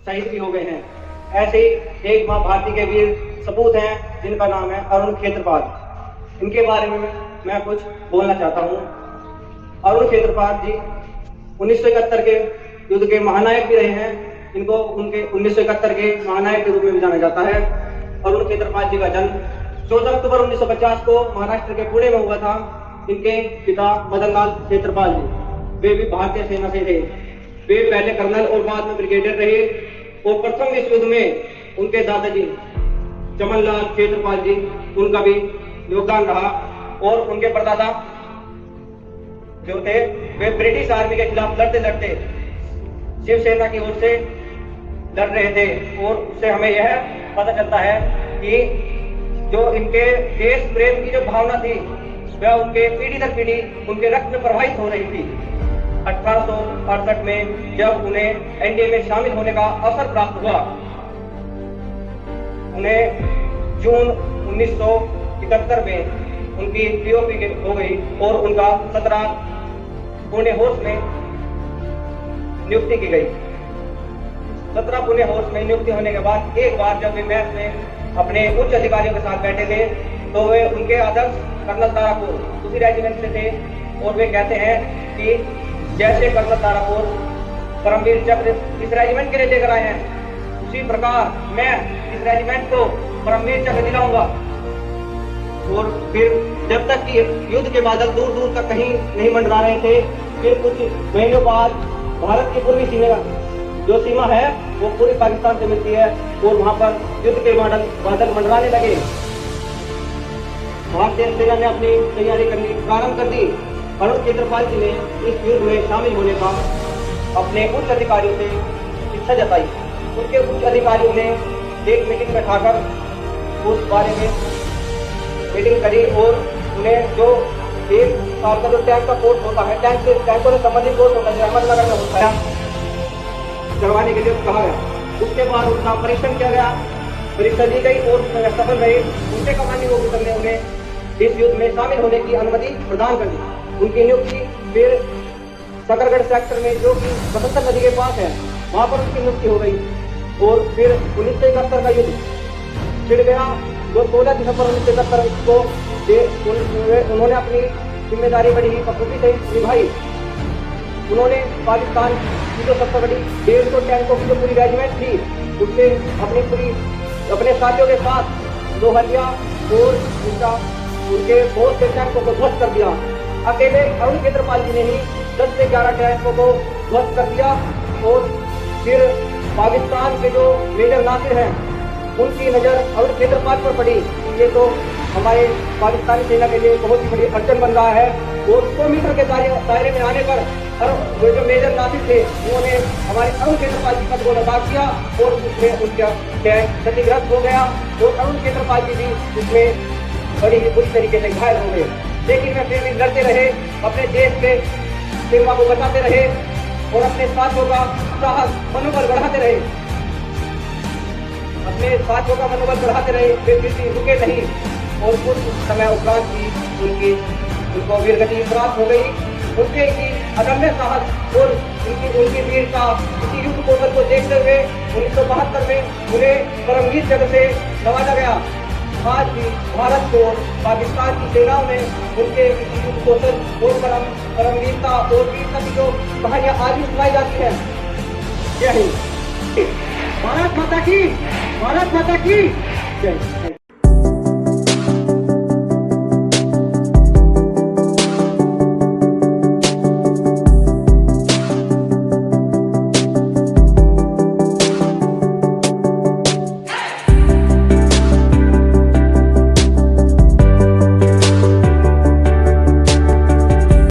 शहीद भी हो गए हैं। ऐसे ही एक माँ भारती के वीर सपूत हैं जिनका नाम है अरुण क्षेत्रपाल। इनके बारे में मैं कुछ बोलना चाहता हूँ। अरुण क्षेत्रपाल जी 1971 के युद्ध के महानायक भी रहे हैं। इनको उनके 1971 के महानायक के रूप में भी जाना जाता है। अरुण क्षेत्रपाल जी का जन्म 14 अक्टूबर 1950 को महाराष्ट्र के पुणे में हुआ था। इनके पिता मदनलाल क्षेत्रपाल जी वे भी भारतीय सेना से थे। वे पहले कर्नल और बाद में ब्रिगेडियर रहे और प्रथम विश्व युद्ध में उनके दादाजी चमनलाल क्षेत्रपाल जी उनका भी योगदान रहा और उनके परदादा जो थे वे ब्रिटिश आर्मी के खिलाफ लड़ते लड़ते शिवसेना की ओर से लड़ रहे थे। और उससे हमें यह पता चलता है कि जो इनके देश प्रेम की जो भावना थी वह उनके पीढ़ी दर पीढ़ी उनके रक्त में प्रवाहित हो रही थी। 1868 में जब उन्हें एनडीए में शामिल होने का अवसर प्राप्त हुआ, उन्हें जून 1971 में उनकी पीओपी हो गई और उनका 17 पुणे होर्स में नियुक्ति की गई। 17 पुणे होर्स में नियुक्ति होने के बाद एक बार जब वे मैच में अपने उच्च अधिकारियों के साथ बैठे थे तो वे उनके आदर्श कर्नल तारापुर उसी रेजिमेंट से थे और वे कहते हैं कि जैसे कर्नल तारापुर परमवीर चक्र इस रेजिमेंट के लिए लेकर आए हैं उसी प्रकार मैं इस रेजिमेंट को परमवीर चक्र दिलाऊंगा। और फिर जब तक कि युद्ध के बादल दूर दूर तक कहीं नहीं मंडरा रहे थे, फिर कुछ महीनों बाद भारत की पूर्वी सीमा जो सीमा है वो पूरी पाकिस्तान से मिलती है और वहां पर युद्ध के बादल मंडराने लगे। भारतीय सेना ने अपनी तैयारी करनी प्रारंभ कर दी। अरुण क्षेत्रपाल जी ने इस युद्ध में शामिल होने का अपने उच्च अधिकारियों से इच्छा जताई। उनके उच्च अधिकारियों ने एक मीटिंग बैठाकर उस बारे में मीटिंग करी और उन्हें जो एक साल का जो टैंक का कोर्स होता है, टैंकों से संबंधित कोर्स होता है अहमदनगर में होता है, करवाने के लिए कहा गया। उसके बाद उनका परीक्षण किया गया, परीक्षा दी गई और सफल रहे। उनके कमांडिंग ऑफिसर ने उन्हें इस युद्ध में शामिल होने की अनुमति प्रदान कर दी। उनकी नियुक्ति फिर सकरगढ़ सेक्टर में जो कि बसंतर नदी के पास है वहां पर उनकी नियुक्ति हो गई। और फिर 1971 का युद्ध छिड़ गया जो 16 दिसंबर 1971 को उन्होंने अपनी जिम्मेदारी बड़ी ही बखूबी से निभाई। उन्होंने पाकिस्तान की जो सबसे बड़ी 150 टैंकों की जो पूरी रेजिमेंट थी उससे अपने साथियों के साथ लोहरिया और उनके बहुत से टैंकों को ध्वस्त कर दिया। अकेले अरुण क्षेत्रपाल जी ने ही 10 से 11 टैंकों को ध्वस्त कर दिया। और फिर पाकिस्तान के जो मेजर नासिर हैं उनकी नजर अरुण क्षेत्रपाल पर पड़ी। ये तो हमारे पाकिस्तानी सेना के लिए बहुत ही बड़ी अड़चन बन रहा है। और 100 मीटर के दायरे में आने पर जो मेजर नासिर थे उन्होंने हमारे अरुण क्षेत्रपाल जी का गोला दाग किया और उसमें उनका टैंक क्षतिग्रस्त हो गया और अरुण क्षेत्रपाल जी भी उसमें बड़ी ही बुरी तरीके से घायल हो गए। लेकिन वे फिर भी लड़ते रहे, अपने देश के सीमा को बचाते रहे और अपने साथियों का साहस मनोबल बढ़ाते रहे। वे फिर भी रुके नहीं। और कुछ समय उपरांत ही उनको वीरगति प्राप्त हो गई। उनके की अदम्य साहस और उनकी वीरता इसी युद्ध कौशल को देखते हुए 1972 में उन्हें परमवीर चक्र से नवाजा गया। आज भी भारत को पाकिस्तान की सेनाओं में उनके इसी युद्ध कौशल और परमवीरता और वीरता की जो कहानियां आज भी सुनाई जाती है। जय हिंद। भारत माता की जय।